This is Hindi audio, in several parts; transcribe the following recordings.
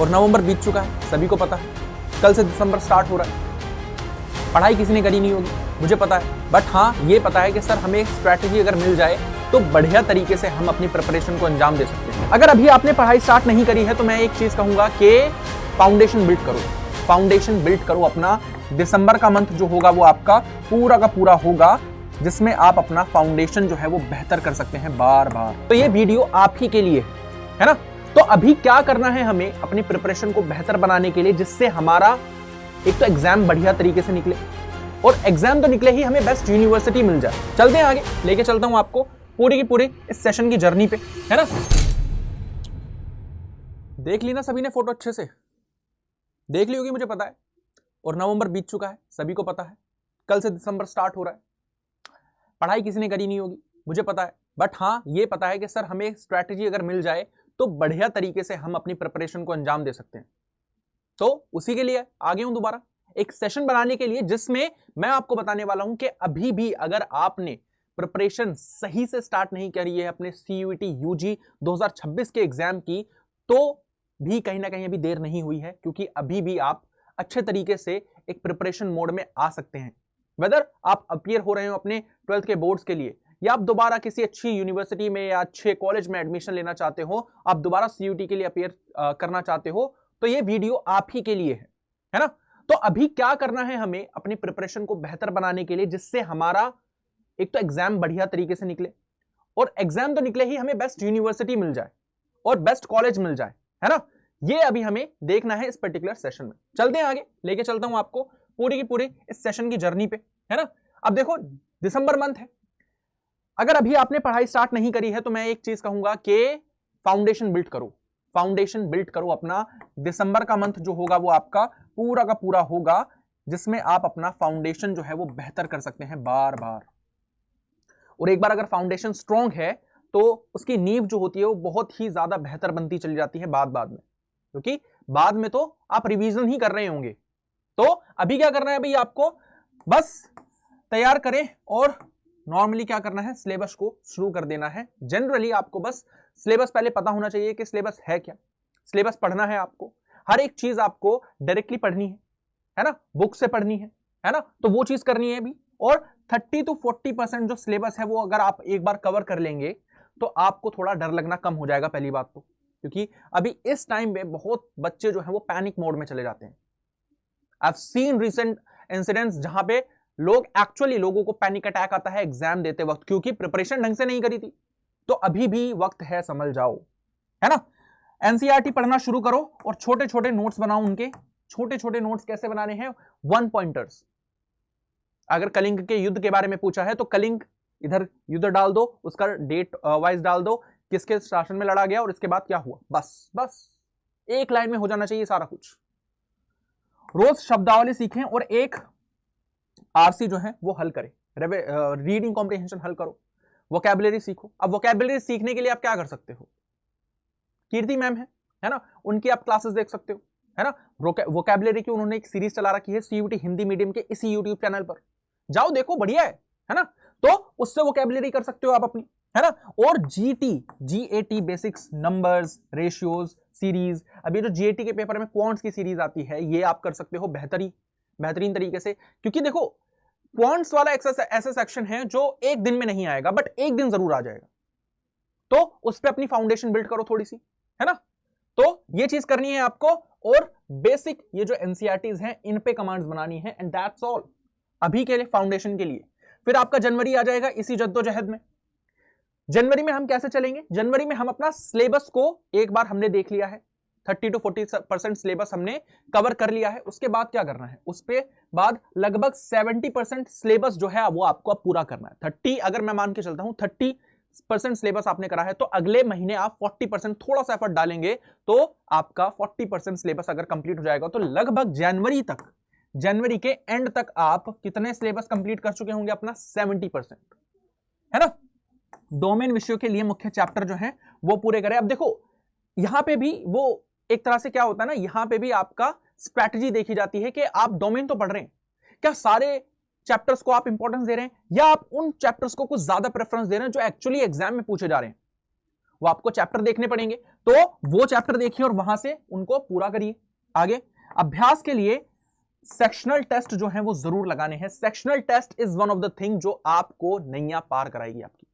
और नवंबर बीत चुका है, सभी को पता है। कल से दिसंबर स्टार्ट हो रहा है। पढ़ाई किसी ने करी नहीं होगी, मुझे पता है, बट हाँ ये पता है कि सर हमें एक स्ट्रैटेजी अगर मिल जाए तो बढ़िया तरीके से हम अपनी प्रिपरेशन को अंजाम दे सकते हैं। अगर अभी आपने पढ़ाई स्टार्ट नहीं करी है तो मैं एक चीज कहूंगा कि फाउंडेशन बिल्ड करो, फाउंडेशन बिल्ड करो अपना। दिसंबर का मंथ जो होगा वो आपका पूरा का पूरा होगा जिसमें आप अपना फाउंडेशन जो है वो बेहतर कर सकते हैं बार बार। तो ये वीडियो आप ही के लिए है ना। तो अभी क्या करना है हमें अपनी प्रिपरेशन को बेहतर बनाने के लिए, जिससे हमारा एक तो एग्जाम बढ़िया तरीके से निकले और एग्जाम तो निकले ही हमें बेस्ट यूनिवर्सिटी मिल जाए। चलते हैं आगे, लेके चलता हूं आपको पूरी की पूरी इस सेशन की जर्नी पे, है ना। देख ली ना सभी ने फोटो, अच्छे से देख ली होगी मुझे पता है। और नवंबर बीत चुका है, सभी को पता है। कल से दिसंबर स्टार्ट हो रहा है। पढ़ाई किसी ने करी नहीं होगी, मुझे पता है, बट हाँ ये पता है कि सर हमें स्ट्रैटेजी अगर मिल जाए तो बढ़िया तरीके से हम अपनी प्रिपरेशन को अंजाम दे सकते हैं। तो उसी के लिए आगे हूं दोबारा एक सेशन बनाने के लिए, जिसमें मैं आपको बताने वाला हूं कि अभी भी अगर आपने प्रिपरेशन सही से स्टार्ट नहीं करी है अपने सीयूईटी यूजी 2026 के एग्जाम की, तो भी कहीं ना कहीं अभी देर नहीं हुई है, क्योंकि अभी भी आप अच्छे तरीके से एक प्रिपरेशन मोड में आ सकते हैं। वेदर आप अपीयर हो रहे हो अपने 12th के बोर्ड्स के लिए, या आप दोबारा किसी अच्छी यूनिवर्सिटी में या अच्छे कॉलेज में एडमिशन लेना चाहते हो, आप दोबारा सीयूईटी के लिए अपीयर करना चाहते हो, तो ये वीडियो आप ही के लिए है ना। तो अभी क्या करना है हमें अपनी प्रिपरेशन को बेहतर बनाने के लिए, जिससे हमारा एक तो एग्जाम बढ़िया तरीके से निकले और एग्जाम तो निकले ही हमें बेस्ट यूनिवर्सिटी मिल जाए और बेस्ट कॉलेज मिल जाए, है ना। ये अभी हमें देखना है इस पर्टिकुलर सेशन में। चलते हैं आगे, लेके चलता हूं आपको पूरी की पूरी इस सेशन की जर्नी पे, है ना। अब देखो दिसंबर मंथ है, अगर अभी आपने पढ़ाई स्टार्ट नहीं करी है तो मैं एक चीज कहूंगा कि फाउंडेशन बिल्ड करो, फाउंडेशन बिल्ड करो अपना। दिसंबर का मंथ जो होगा वो आपका पूरा का पूरा होगा जिसमें आप अपना फाउंडेशन जो है वो बेहतर कर सकते हैं बार बार। और एक बार अगर फाउंडेशन स्ट्रांग है तो उसकी नींव जो होती है वो बहुत ही ज्यादा बेहतर बनती चली जाती है बाद में, क्योंकि बाद में तो आप रिवीजन ही कर रहे होंगे। तो अभी क्या करना है भाई, आपको बस तैयार करें और नॉर्मली क्या करना है, सिलेबस को शुरू कर देना है। जनरली आपको बस सिलेबस पहले पता होना चाहिए कि सिलेबस है क्या। सिलेबस पढ़ना है आपको, हर एक चीज आपको डायरेक्टली पढ़नी है ना, बुक से पढ़नी है ना, तो वो चीज करनी है भी। और 30 to 40% जो सिलेबस है वो अगर आप एक बार कवर कर लेंगे तो आपको थोड़ा डर लगना कम हो जाएगा पहली बात तो, क्योंकि अभी इस टाइम में बहुत बच्चे जो है वो पैनिक मोड में चले जाते हैं। I have seen recent incidents जहां पे लोगों को पैनिक अटैक आता है एग्जाम देते वक्त, क्योंकि प्रिपरेशन ढंग से नहीं करी थी। तो अभी भी वक्त है, समझ जाओ, है ना। एनसीईआरटी पढ़ना शुरू करो और छोटे छोटे नोट्स बनाओ। उनके छोटे छोटे नोट्स कैसे बनाने हैं, 1 पॉइंटर्स। अगर कलिंग के युद्ध के बारे में पूछा है तो कलिंग इधर युद्ध डाल दो, उसका डेट वाइज डाल दो, किसके शासन में लड़ा गया और इसके बाद क्या हुआ, बस बस एक लाइन में हो जाना चाहिए सारा कुछ। रोज शब्दावली सीखें और एक आरसी जो है वो हल करें, रीडिंग कॉम्प्रिहेंशन हल करो, वोकैबुलरी सीखो। अब वोकैबुलरी सीखने के लिए आप क्या कर सकते हो, कीर्ति मैम है ना, उनकी आप क्लासेस देख सकते हो, है ना। वोकैबुलरी की उन्होंने एक सीरीज चला रखी है सीयूटी हिंदी मीडियम के इसी यूट्यूब चैनल पर, जाओ देखो, बढ़िया है ना। तो उससे वोकैबुलरी कर सकते हो आप अपनी, है ना। और GAT basics, numbers, ratios series, अब ये जो जीएटी के पेपर में क्वांट्स की सीरीज आती है ये आप कर सकते हो बेहतरीन तरीके से, क्योंकि देखो क्वांट्स वाला ऐसा सेक्शन है जो एक दिन में नहीं आएगा बट एक दिन जरूर आ जाएगा। तो उस पर अपनी फाउंडेशन बिल्ड करो थोड़ी सी, है ना। तो ये चीज करनी है आपको, और बेसिक ये जो एनसीईआरटीज हैं इन पे कमांड्स बनानी है, एंड दैट्स ऑल अभी के लिए फाउंडेशन के लिए। फिर आपका जनवरी आ जाएगा इसी जद्दोजहद में। जनवरी में हम कैसे चलेंगे, जनवरी में हम अपना सिलेबस को एक बार हमने देख लिया है, 30 to 40% सिलेबस हमने कवर कर लिया है। उसके बाद क्या करना है, उस पे बाद लगभग 70% सिलेबस जो है वो आपको अब पूरा करना है। 30 अगर मैं मान के चलता हूं 30% सिलेबस आपने करा है, तो अगले महीने आप 40% थोड़ा सा एफर्ट डालेंगे तो आपका 40% सिलेबस अगर कंप्लीट हो जाएगा तो लगभग जनवरी के एंड तक आप कितने सिलेबस कंप्लीट कर चुके होंगे, अपना 70%, है ना। डोमेन विषयों के लिए मुख्य चैप्टर जो है वो पूरे करें। अब देखो यहां पे भी वो एक तरह से क्या होता है ना, यहां पे भी आपका स्ट्रैटेजी देखी जाती है कि आप डोमेन तो पढ़ रहे हैं, क्या सारे चैप्टर्स को आप इंपॉर्टेंस दे रहे हैं, या आप उन चैप्टर्स को कुछ ज्यादा प्रेफरेंस दे रहे हैं जो एक्चुअली एग्जाम में पूछे जा रहे हैं। वो आपको चैप्टर देखने पड़ेंगे, तो वो चैप्टर देखिए और वहां से उनको पूरा करिए। आगे अभ्यास के लिए सेक्शनल टेस्ट जो है वो जरूर लगाने हैं। Sectional test is one of the thing जो आपको नैया पार कराएगी आपकी।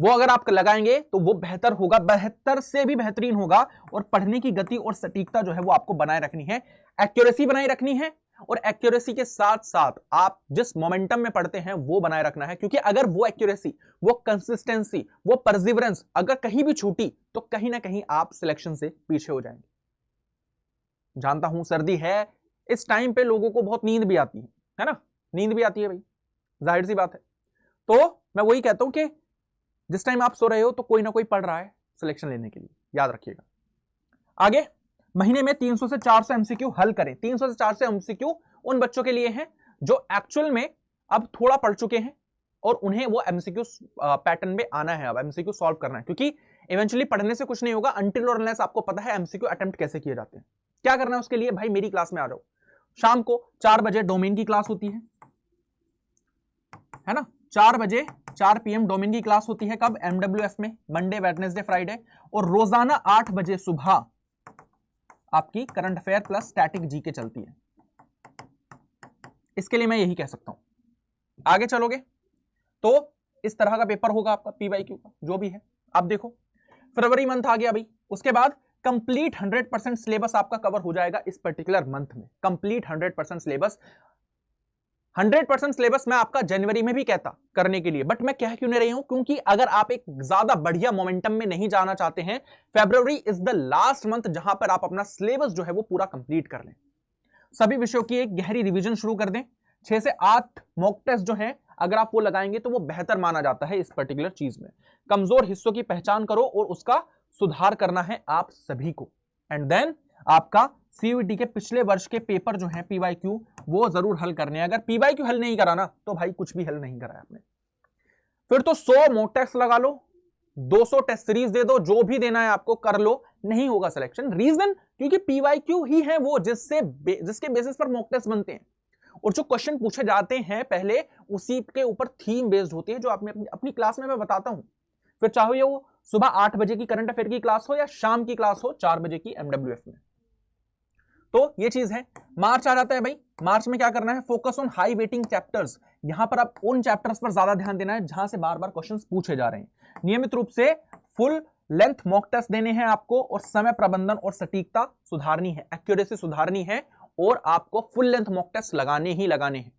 वो अगर आप लगाएंगे तो वो बेहतर होगा, बेहतर से भी बेहतरीन होगा। और पढ़ने की गति और सटीकता जो है वो आपको बनाए रखनी है, एक्यूरेसी बनाए रखनी है। और एक्यूरेसी के साथ साथ आप जिस मोमेंटम में पढ़ते हैं वो बनाए रखना है, क्योंकि अगर वो एक्यूरेसी, वो कंसिस्टेंसी, वो परसिवरेंस अगर कहीं भी छूटी तो कहीं ना कहीं आप सिलेक्शन से पीछे हो जाएंगे। जानता हूं सर्दी है, इस टाइम पे लोगों को बहुत नींद भी आती है ना, नींद भी आती है भाई, जाहिर सी बात है। तो मैं वही कहता हूं कि जिस टाइम आप सो रहे हो तो कोई ना कोई पढ़ रहा है सिलेक्शन लेने के लिए, याद रखिएगा। आगे महीने में 300 से 400 एमसीक्यू हल करें। 300 से 400 एमसीक्यू उन बच्चों के लिए हैं जो एक्चुअल में अब थोड़ा पढ़ चुके हैं और उन्हें वो एमसीक्यू पैटर्न में आना है, अब एमसीक्यू सॉल्व करना है। क्योंकि इवेंचुअली पढ़ने से कुछ नहीं होगा अनटिल और अनलेस आपको पता है एमसीक्यू अटेम्प्ट कैसे किए जाते हैं। क्या करना है उसके लिए, भाई मेरी क्लास में आ जाओ। शाम को 4 बजे डोमेन की क्लास होती है ना, 4 बजे 4 PM डोमेन की क्लास होती है। कब, MWF में, मंडे वेडनेसडे फ्राइडे। और रोजाना 8 बजे सुबह आपकी current affair plus static GK चलती है। इसके लिए मैं यही कह सकता हूं। आगे चलोगे तो इस तरह का पेपर होगा आपका PYQ का जो भी है। आप देखो फरवरी मंथ आ गया भाई, उसके बाद कंप्लीट 100% सिलेबस आपका कवर हो जाएगा इस पर्टिकुलर मंथ में। कंप्लीट 100% सिलेबस, 100% सिलेबस मैं आपका जनवरी में भी कहता करने के लिए, बट मैं कह क्यों नहीं रही हूं, क्योंकि अगर आप एक ज्यादा बढ़िया मोमेंटम में नहीं जाना चाहते हैं, फरवरी इज द लास्ट मंथ जहां पर आप अपना सिलेबस जो है वो पूरा कंप्लीट कर लें। सभी विषयों की एक गहरी रिवीजन शुरू कर दें। 6 से 8 मॉक टेस्ट जो है अगर आप वो लगाएंगे तो वो बेहतर माना जाता है इस पर्टिकुलर चीज में। कमजोर हिस्सों की पहचान करो और उसका सुधार करना है आप सभी को। एंड देन आपका CUET के पिछले वर्ष के पेपर जो है PYQ वो जरूर हल करने हैं। अगर PYQ हल नहीं करा ना तो भाई कुछ भी हल नहीं करा है आपने। फिर तो 100 मॉक टेस्ट लगा लो, 200 टेस्ट सीरीज दे दो, जो भी देना है आपको कर लो, नहीं होगा सिलेक्शन। रीजन क्योंकि PYQ ही है वो जिसके बेसिस पर मॉक टेस्ट बनते हैं। और जो क्वेश्चन पूछे जाते हैं पहले उसी के ऊपर थीम बेस्ड होती है, जो आपने अपनी क्लास में मैं बताता हूं। फिर चाहे वो सुबह 8 बजे की करंट अफेयर की क्लास हो या शाम की क्लास हो 4 बजे की MWF में। तो ये चीज है। मार्च आ जाता है भाई, मार्च में क्या करना है, focus on high waiting chapters. यहां पर आप उन चैप्टर्स पर ज्यादा ध्यान देना है जहां से बार बार क्वेश्चंस पूछे जा रहे हैं। नियमित रूप से फुल लेंथ मॉक टेस्ट देने हैं आपको, और समय प्रबंधन और सटीकता सुधारनी है, एक्यूरेसी सुधारनी है, और आपको फुल लेंथ मॉक टेस्ट लगाने ही लगाने हैं,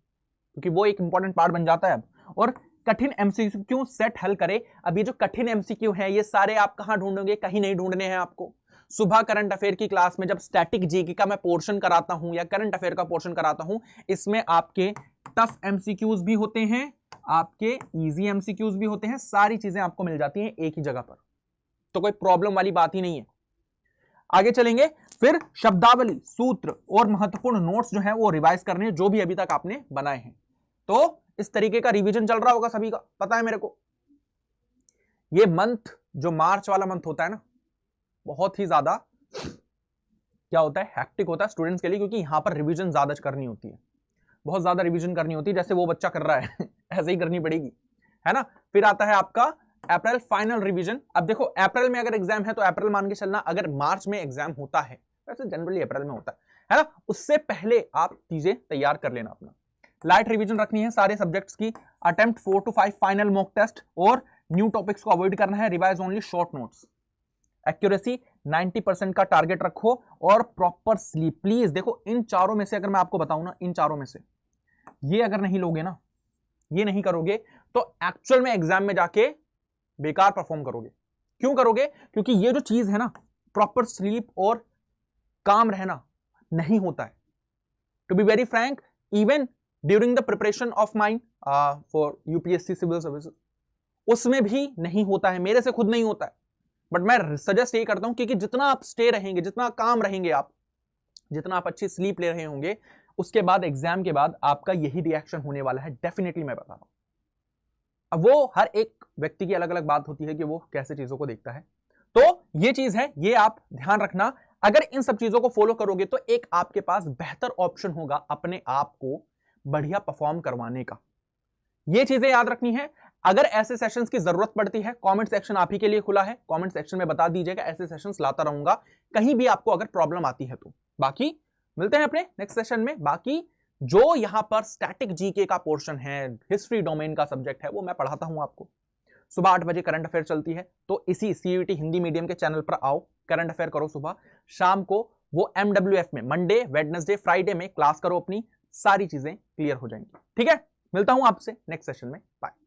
क्योंकि वो एक इंपॉर्टेंट पार्ट बन जाता है अब। और कठिन MCQ सेट हल करे। अब ये जो कठिन MCQ है ये सारे आप कहां ढूंढोगे, कहीं नहीं ढूंढने हैं आपको। सुबह करंट अफेयर की क्लास में जब स्टैटिक जीके का मैं पोर्शन कराता हूं या करंट अफेयर का पोर्शन कराता हूं, इसमें आपके टफ MCQs भी होते हैं, आपके इजी MCQs भी होते हैं, सारी चीजें आपको मिल जाती हैं एक ही जगह पर। तो कोई प्रॉब्लम वाली बात ही नहीं है। आगे चलेंगे, फिर शब्दावली, सूत्र और महत्वपूर्ण नोट्स जो है वो रिवाइज करने, जो भी अभी तक आपने बनाए हैं। तो इस तरीके का रिवीजन चल रहा होगा सभी का, पता है मेरे को। ये मंथ जो मार्च वाला मंथ होता है ना, बहुत ही ज्यादा क्या होता है, हैक्टिक होता है स्टूडेंट्स के लिए, क्योंकि यहां पर रिवीजन ज्यादा करनी होती है, बहुत ज्यादा रिवीजन करनी होती है, जैसे वो बच्चा कर रहा है ऐसे ही करनी पड़ेगी, है ना। फिर आता है आपका अप्रैल फाइनल रिवीजन। अब देखो अप्रैल में अगर एग्जाम है तो अप्रैल मान के चलना, अगर मार्च में एग्जाम होता है, वैसे जनरली अप्रैल में होता है ना, उससे पहले आप चीजें तैयार कर लेना अपना। लाइट रिवीजन रखनी है सारे सब्जेक्ट्स की, attempt 4 to 5 final mock test, और न्यू टॉपिक्स को अवॉइड करना है, revise only short notes. Accuracy 90% का टारगेट रखो, और प्रॉपर स्लीप। प्लीज देखो इन चारों में से अगर मैं आपको बताऊं ना, इन चारों में से ये अगर नहीं लोगे ना, ये नहीं करोगे, तो एक्चुअल में एग्जाम में जाके बेकार परफॉर्म करोगे। क्यों करोगे, क्योंकि ये जो चीज है ना, प्रॉपर स्लीप और काम रहना नहीं होता है। To be very frank, even during the preparation of mind for UPSC civil services, उसमें भी नहीं होता है, मेरे से खुद नहीं होता है। बट मैं सजेस्ट ये करता हूं, क्योंकि जितना आप स्टे रहेंगे, जितना काम रहेंगे आप, जितना आप अच्छी स्लीप ले रहे होंगे, उसके बाद एग्जाम के बाद आपका यही रिएक्शन होने वाला है, डेफिनेटली मैं बता रहा हूं। अब वो हर एक व्यक्ति की अलग अलग बात होती है कि वो कैसे चीजों को देखता है। तो ये चीज है, ये आप ध्यान रखना। अगर इन सब चीजों को फॉलो करोगे तो एक आपके पास बेहतर ऑप्शन होगा अपने आप को बढ़िया परफॉर्म करवाने का। ये चीजें याद रखनी है। अगर ऐसे सेशंस की जरूरत पड़ती है, कमेंट सेक्शन आप ही के लिए खुला है, कमेंट सेक्शन में बता दीजिएगा, ऐसे सेशंस लाता रहूंगा कहीं भी आपको अगर प्रॉब्लम आती है तो। बाकी मिलते हैं अपने नेक्स्ट सेशन में। बाकी जो यहां पर स्टैटिक जीके का पोर्शन है, हिस्ट्री डोमेन का सब्जेक्ट है, वो मैं पढ़ाता हूं आपको। सुबह 8 बजे करंट अफेयर चलती है, तो इसी सीयूईटी हिंदी मीडियम के चैनल पर आओ, करंट अफेयर करो सुबह। शाम को वो MWF में मंडे, वेडनेसडे, फ्राइडे में क्लास करो अपनी, सारी चीजें क्लियर हो जाएंगी। ठीक है, मिलता हूं आपसे नेक्स्ट सेशन में। बाय।